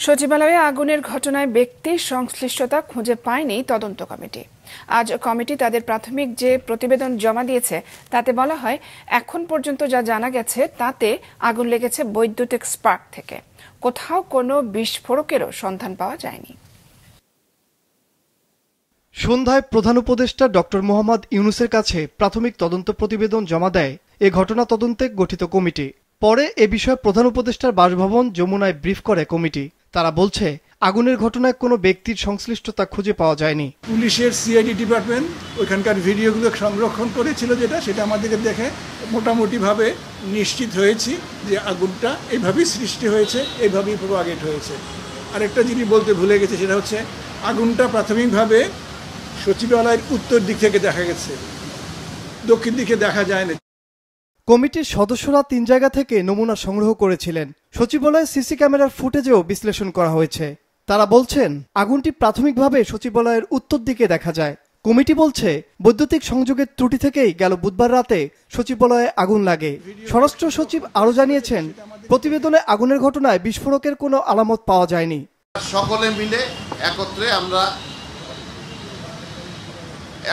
সচিবালয়ে আগুনের ঘটনায় ব্যক্তির সংশ্লিষ্টতা খুঁজে পায়নি তদন্ত কমিটি। আজ কমিটি তাদের প্রাথমিক যে প্রতিবেদন জমা দিয়েছে তাতে বলা হয়, এখন পর্যন্ত যা জানা গেছে তাতে আগুন লেগেছে বৈদ্যুতিক স্পার্ক থেকে। কোথাও কোনো বিস্ফোরকেরও সন্ধান পাওয়া যায়নি। সন্ধ্যায় প্রধান উপদেষ্টা ডক্টর মোহাম্মদ ইউনূসের কাছে প্রাথমিক তদন্ত প্রতিবেদন জমা দেয় এ ঘটনা তদন্তে গঠিত কমিটি। পরে এ বিষয়ে প্রধান উপদেষ্টার বাসভবন যমুনায় ব্রিফ করে কমিটি। তারা বলছে, আগুনের ঘটনায় কোনো ব্যক্তির সংশ্লিষ্টতা খুঁজে পাওয়া যায়নি। পুলিশের সিআইডি ডিপার্টমেন্ট ওইখানকার ভিডিওগুলো সংরক্ষণ করেছিল, সেটা আমাদেরকে দেখে মোটামুটিভাবে নিশ্চিত হয়েছি যে আগুনটা এইভাবেই সৃষ্টি হয়েছে, এইভাবেই প্রোপাগেট হয়েছে। আরেকটা জিনিস বলতে ভুলে গেছে, সেটা হচ্ছে আগুনটা প্রাথমিকভাবে সচিবালয়ের উত্তর দিক থেকে দেখা গেছে, দক্ষিণ দিকে দেখা যায় না। কমিটির সদস্যরা 3 জায়গা থেকে নমুনা সংগ্রহ করেছিলেন। সচিবালয়ে সিসি ক্যামেরার ফুটেজেও বিশ্লেষণ করা হয়েছে। তারা বলছেন, আগুনটি প্রাথমিকভাবে সচিবালয়ের উত্তর দিকে দেখা যায়। কমিটি বলছে, বৈদ্যুতিক সংযোগের ত্রুটি থেকেই গেল বুধবার রাতে সচিবালয়ে আগুন লাগে। স্বরাষ্ট্র সচিব আরও জানিয়েছেন, প্রতিবেদনে আগুনের ঘটনায় বিস্ফোরকের কোনো আলামত পাওয়া যায়নি। সকলে মিলে একত্রে আমরা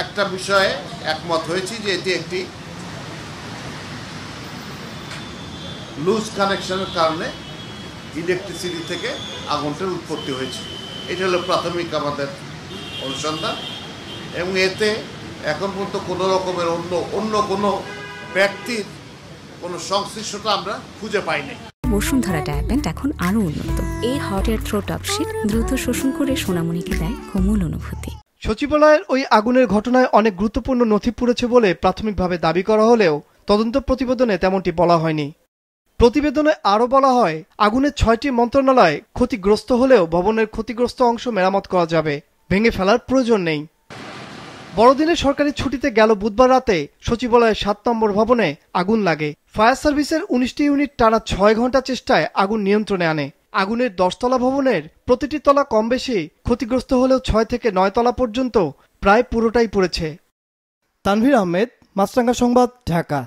একটা বিষয়ে একমত হয়েছি যে এটি একটি লুজ কানেকশনের কারণে ইলেকট্রিসিটি থেকে আগুনটার উৎপত্তি হয়েছে। এটা হলো প্রাথমিক আমাদের অনুসন্ধান, এবং এতে এখন পর্যন্ত কোনো রকমের অন্য কোনো ব্যক্তির কোনো সংশ্লিষ্টতা আমরা খুঁজে পাইনি। বসুন্ধরা ডায়াপেন্ট এখন আরো উন্নত। এই hot air through top sheet দ্রুত শোষণ করে সোনামণিকে দেয় কোমল অনুভূতি। সচিবালয়ের ওই আগুনের ঘটনায় অনেক গুরুত্বপূর্ণ নথি পুড়েছে বলে প্রাথমিকভাবে দাবি করা হলেও তদন্ত প্রতিবেদনে তেমনটি বলা হয়নি। প্রতিবেদনে আরও বলা হয়, আগুনের 6টি মন্ত্রণালয় ক্ষতিগ্রস্ত হলেও ভবনের ক্ষতিগ্রস্ত অংশ মেরামত করা যাবে, ভেঙে ফেলার প্রয়োজন নেই। বড়দিনের সরকারি ছুটিতে গেল বুধবার রাতে সচিবালয়ের 7 নম্বর ভবনে আগুন লাগে। ফায়ার সার্ভিসের 19টি ইউনিট টানা 6 ঘন্টা চেষ্টায় আগুন নিয়ন্ত্রণে আনে। আগুনের 10 তলা ভবনের প্রতিটি তলা কম বেশি ক্ষতিগ্রস্ত হলেও 6 থেকে 9 তলা পর্যন্ত প্রায় পুরোটাই পড়েছে। তানভীর আহমেদ, মাছরাঙ্গা সংবাদ, ঢাকা।